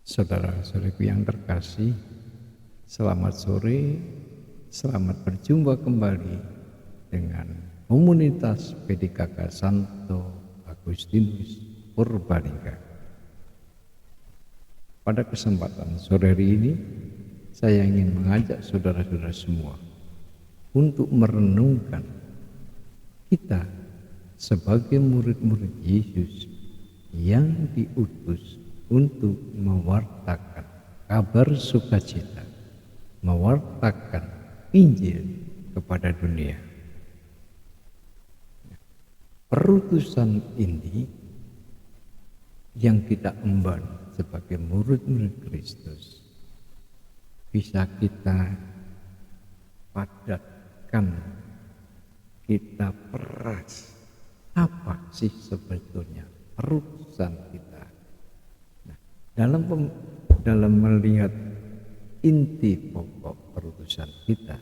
Saudara-saudariku yang terkasih, selamat sore, selamat berjumpa kembali dengan komunitas PDKK Santo Agustinus Purbalingga. Pada kesempatan sore hari ini, saya ingin mengajak saudara-saudara semua untuk merenungkan kita sebagai murid-murid Yesus yang diutus untuk mewartakan kabar sukacita, mewartakan Injil kepada dunia. Perutusan ini yang kita emban sebagai murid-murid Kristus bisa kita padatkan, kita peras apa sih sebetulnya perutusan kita. Dalam melihat inti pokok perutusan kita,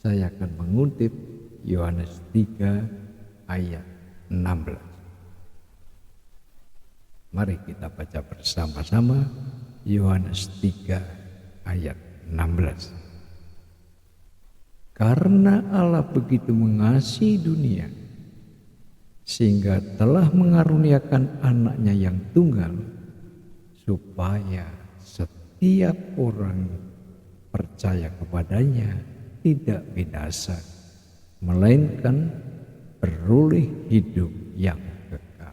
saya akan mengutip Yohanes 3 ayat 16. Mari kita baca bersama-sama Yohanes 3 ayat 16. Karena Allah begitu mengasihi dunia sehingga telah mengaruniakan anaknya yang tunggal, supaya setiap orang percaya kepadanya tidak binasa, melainkan beroleh hidup yang kekal.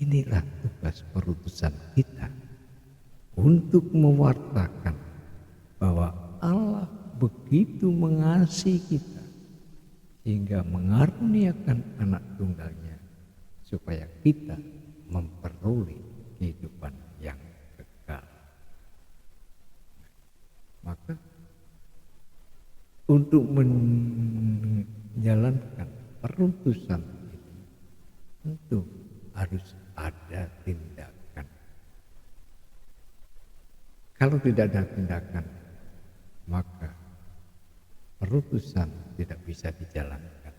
Inilah tugas perutusan kita, untuk mewartakan bahwa Allah begitu mengasihi kita sehingga mengaruniakan anak tunggalnya supaya kita memperoleh kehidupan yang kekal. Maka untuk menjalankan perutusan ini tentu harus ada tindakan. Kalau tidak ada tindakan, maka perutusan tidak bisa dijalankan.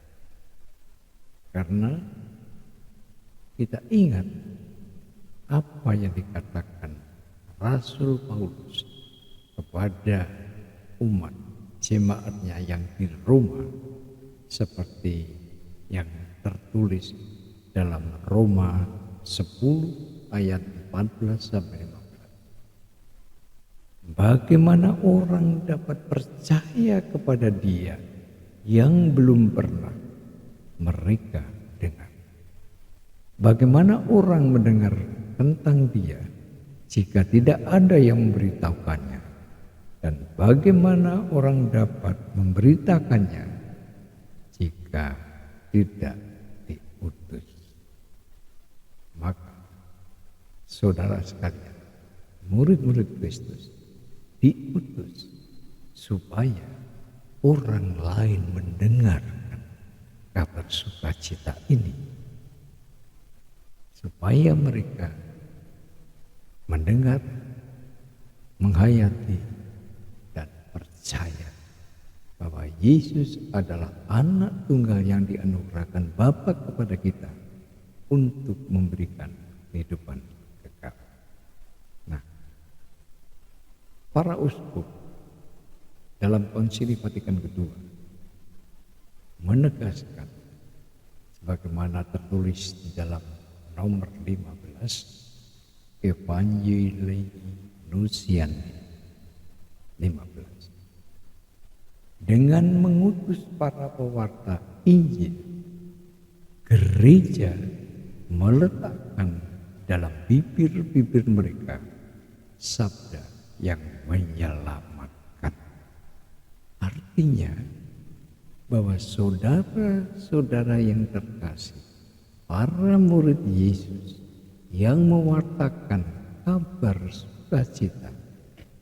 Karena kita ingat apa yang dikatakan Rasul Paulus kepada umat jemaatnya yang di Roma, seperti yang tertulis dalam Roma 10 ayat 14 sampai 15. Bagaimana orang dapat percaya kepada Dia yang belum pernah mereka dengar? Bagaimana orang mendengar tentang Dia jika tidak ada yang memberitahukannya? Dan bagaimana orang dapat memberitakannya jika tidak diutus? Maka saudara sekalian, murid-murid Kristus diutus supaya orang lain mendengarkan kabar sukacita ini, supaya mereka mendengar, menghayati, dan percaya bahwa Yesus adalah anak tunggal yang dianugerahkan Bapa kepada kita untuk memberikan kehidupan kekal. Nah, para uskup dalam Konsili Vatikan II menegaskan sebagaimana tertulis di dalam nomor 15 Evangelii Nuntiandi 15, dengan mengutus para pewarta Injil, gereja meletakkan dalam bibir-bibir mereka sabda yang menyelamatkan. Artinya bahwa saudara-saudara yang terkasih, para murid Yesus yang mewartakan kabar sukacita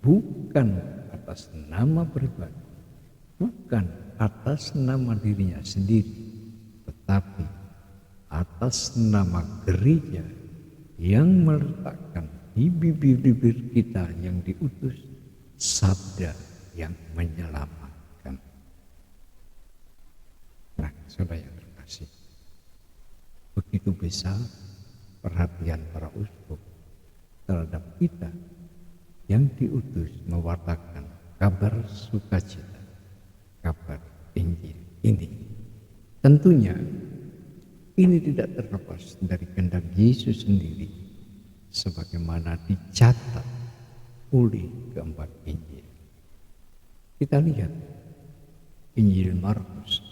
bukan atas nama pribadi, bukan atas nama dirinya sendiri, tetapi atas nama gereja yang meletakkan di bibir-bibir kita yang diutus sabda yang menyelamatkan. Nah, saudara yang terkasih, begitu besar perhatian para uskup terhadap kita yang diutus mewartakan kabar sukacita, kabar Injil ini. Tentunya ini tidak terlepas dari kehendak Yesus sendiri sebagaimana dicatat oleh keempat Injil. Kita lihat Injil Markus.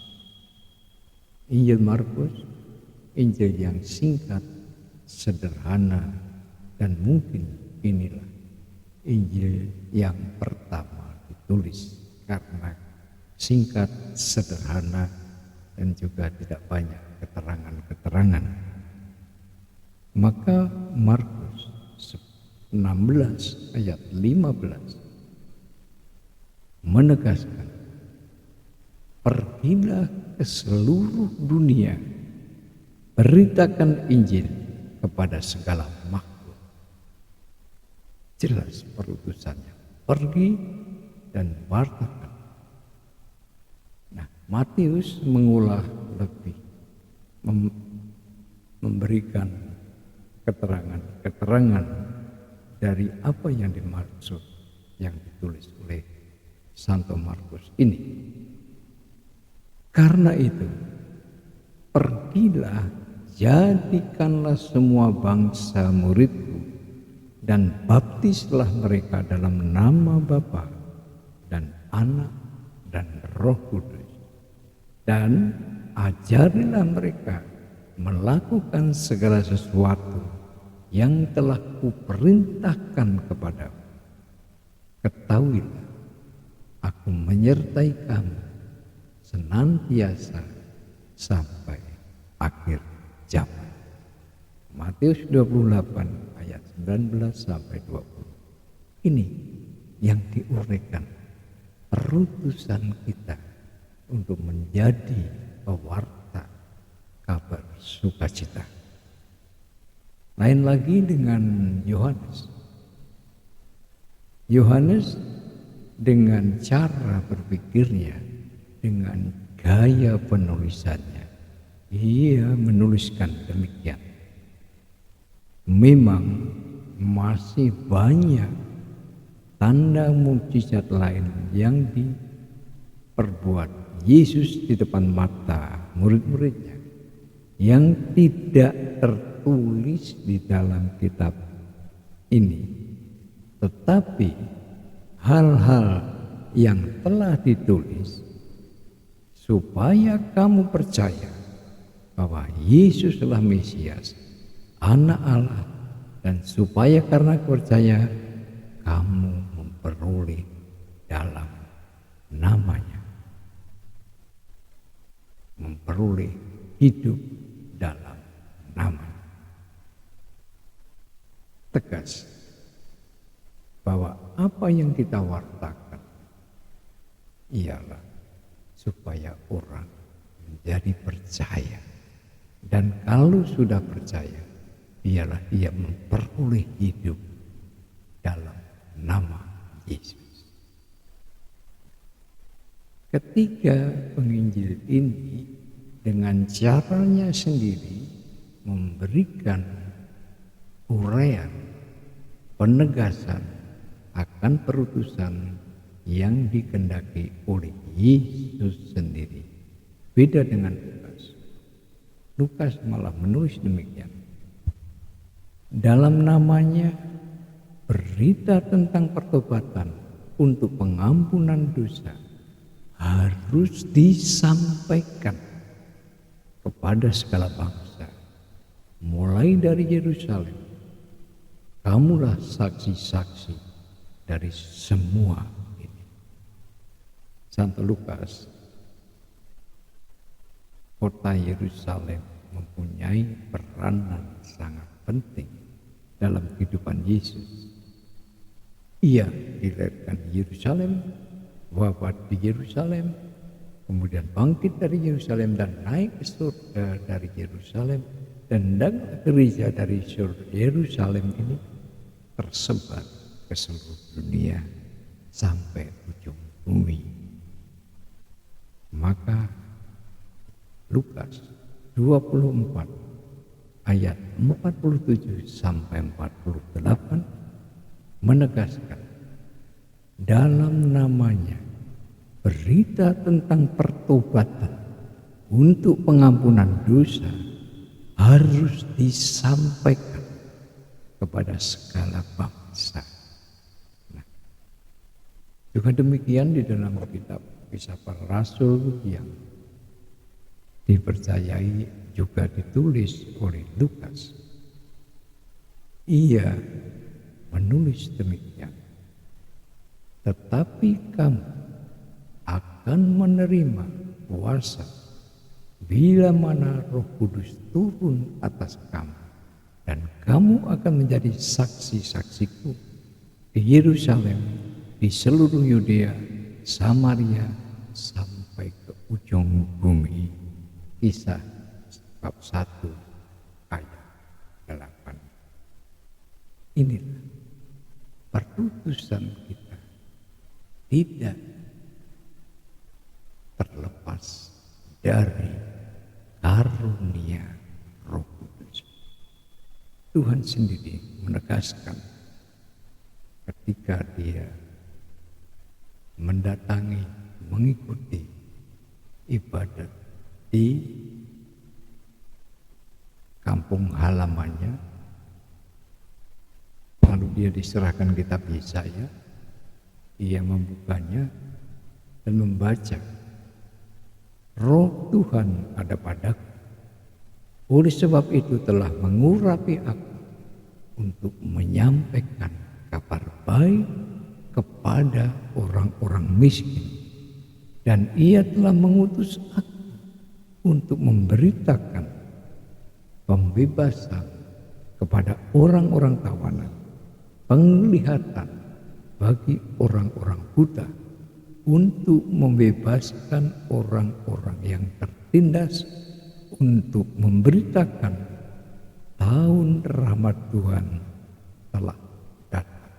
Injil Markus, Injil yang singkat, sederhana, dan mungkin inilah Injil yang pertama ditulis karena singkat, sederhana, dan juga tidak banyak keterangan-keterangan. Maka Markus 16 ayat 15 menegaskan, pergilah ke seluruh dunia, beritakan Injil kepada segala makhluk. Jelas perutusannya, pergi dan wartakan. Nah, Matius mengulas lebih, memberikan keterangan-keterangan dari apa yang dimaksud yang ditulis oleh Santo Markus ini. Karena itu, pergilah, jadikanlah semua bangsa muridku, dan baptislah mereka dalam nama Bapa dan Anak dan Roh Kudus, dan ajarilah mereka melakukan segala sesuatu yang telah kuperintahkan kepadamu. Ketahuilah, aku menyertai kamu senantiasa sampai akhir zaman. Matius 28 ayat 19 sampai 20. Ini yang diuraikan perutusan kita untuk menjadi pewarta kabar sukacita. Lain lagi dengan Yohanes. Yohanes dengan cara berpikirnya, dengan gaya penulisannya, ia menuliskan demikian. Memang masih banyak tanda mukjizat lain yang diperbuat Yesus di depan mata murid-muridnya yang tidak tertulis di dalam kitab ini, tetapi hal-hal yang telah ditulis supaya kamu percaya bahwa Yesus adalah Mesias, Anak Allah, dan supaya karena percaya kamu memperoleh dalam namanya, memperoleh hidup dalam namanya. Tegas bahwa apa yang kita wartakan ialah supaya orang menjadi percaya, dan kalau sudah percaya, biarlah dia memperoleh hidup dalam nama Yesus. Ketiga penginjil ini dengan caranya sendiri memberikan uraian, penegasan akan perutusan yang dikehendaki oleh Yesus sendiri. Beda dengan Lukas. Lukas malah menulis demikian. Dalam namanya berita tentang pertobatan untuk pengampunan dosa harus disampaikan kepada segala bangsa, mulai dari Yerusalem. Kamulah saksi-saksi dari semua ini. Santo Lukas, kota Yerusalem mempunyai peranan sangat penting dalam kehidupan Yesus. Ia dilahirkan di Yerusalem, wafat di Yerusalem, kemudian bangkit dari Yerusalem dan naik ke surga dari Yerusalem, dan gereja dari Yerusalem ini tersebar ke seluruh dunia sampai ujung bumi. Maka Lukas 24 ayat 47 sampai 48 menegaskan dalam namanya berita tentang pertobatan untuk pengampunan dosa harus disampaikan kepada segala bangsa. Nah, juga demikian di dalam kitab Kisah Para Rasul yang dipercayai juga ditulis oleh Lukas. Ia menulis demikian, tetapi kamu akan menerima kuasa bila mana Roh Kudus turun atas kamu, dan kamu akan menjadi saksi-saksiku di Yerusalem, di seluruh Yudea, Samaria, sampai ke ujung bumi. Kisah bab 1 ayat 8. Inilah perutusan kita tidak terlepas dari karunia Roh Kudus. Tuhan sendiri menegaskan ketika Dia mendatangi, mengikuti ibadat di kampung halamannya, lalu Dia diserahkan kitab Yesaya. Ia membukanya dan membaca, Roh Tuhan ada padaku, oleh sebab itu telah mengurapi aku untuk menyampaikan kabar baik kepada orang-orang miskin, dan Ia telah mengutus aku untuk memberitakan pembebasan kepada orang-orang tawanan, penglihatan bagi orang-orang buta, untuk membebaskan orang-orang yang tertindas, untuk memberitakan tahun rahmat Tuhan telah datang.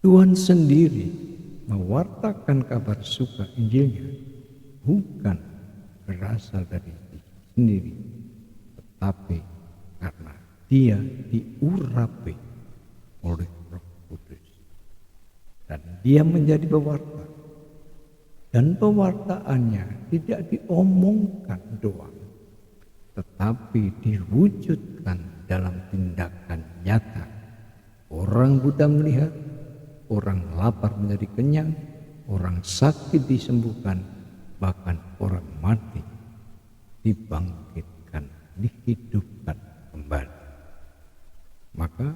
Tuhan sendiri mewartakan kabar suka Injilnya bukan berasal dari diri sendiri, tetapi karena Dia diurapi oleh Roh Kudus, dan Dia menjadi pewarta, dan pewartaannya tidak diomongkan doang, tetapi diwujudkan dalam tindakan nyata. Orang buta melihat, orang lapar menjadi kenyang, orang sakit disembuhkan, bahkan orang mati dibangkitkan, dihidupkan kembali. Maka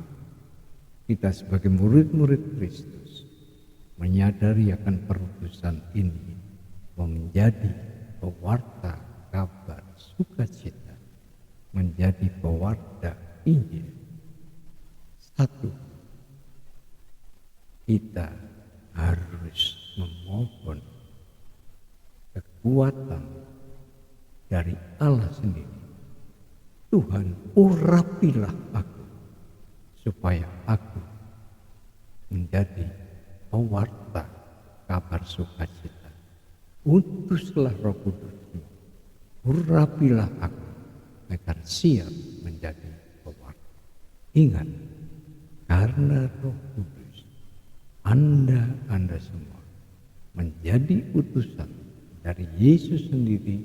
kita sebagai murid-murid Kristus menyadari akan perutusan ini, menjadi pewarta kabar sukacita, menjadi pewarta Injil. Satu, kita harus memohon kekuatan dari Allah sendiri. Tuhan, urapilah aku supaya aku menjadi pewarta kabar sukacita. Utuslah Roh Kudus-Mu, urapilah aku agar siap menjadi pewarta. Ingat, karena Roh Kudus, Anda semua menjadi utusan dari Yesus sendiri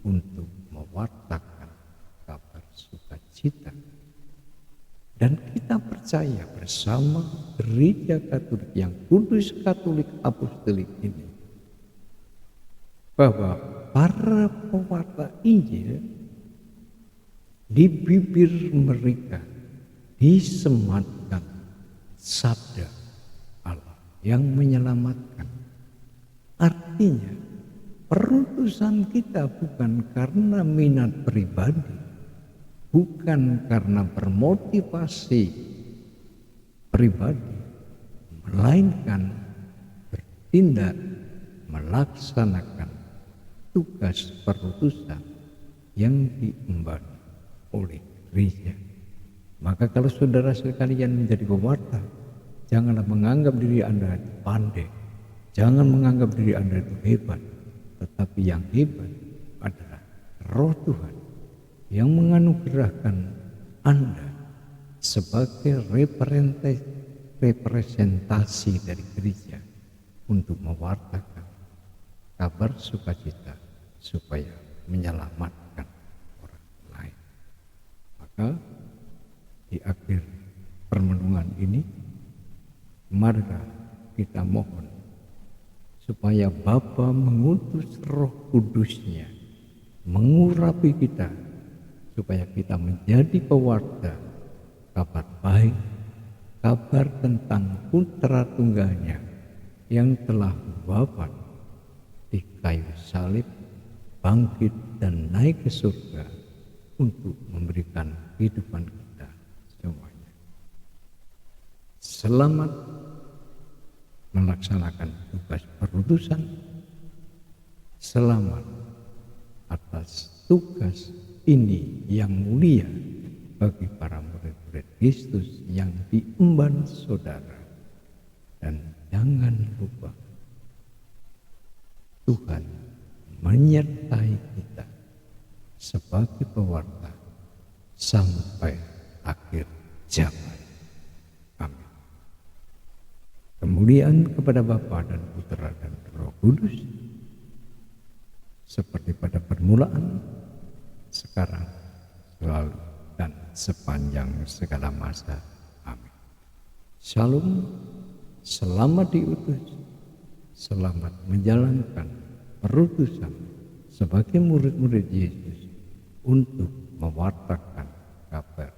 untuk mewartakan kabar sukacita. Dan kita percaya bersama Gereja Katolik yang kudus, Katolik Apostolik ini, bahwa para pewarta Injil di bibir mereka disematkan sabda Allah yang menyelamatkan. Artinya perutusan kita bukan karena minat pribadi, bukan karena bermotivasi pribadi, melainkan bertindak melaksanakan tugas perutusan yang diemban oleh gereja. Maka kalau saudara sekalian menjadi pewarta, janganlah menganggap diri Anda itu pandai, jangan menganggap diri Anda itu hebat, tetapi yang hebat adalah Roh Tuhan yang menganugerahkan Anda sebagai representasi dari gereja untuk mewartakan kabar sukacita supaya menyelamatkan orang lain. Maka di akhir permenungan ini, marilah kita mohon supaya Bapa mengutus Roh Kudus-Nya mengurapi kita supaya kita menjadi pewarta kabar baik, kabar tentang Putra Tunggalnya yang telah wafat di kayu salib, bangkit dan naik ke surga untuk memberikan kehidupan kita semuanya. Selamat melaksanakan tugas perutusan. Selamat atas tugas ini yang mulia bagi para murid-murid Kristus yang diemban saudara. Dan jangan lupa, Tuhan menyertai kita sebagai pewarta sampai akhir zaman. Amin. Kemuliaan kepada Bapa dan Putra dan Roh Kudus, seperti pada permulaan, sekarang, selalu, dan sepanjang segala masa. Amin. Shalom, selamat diutus, selamat menjalankan perutusan sebagai murid-murid Yesus untuk mewartakan kabar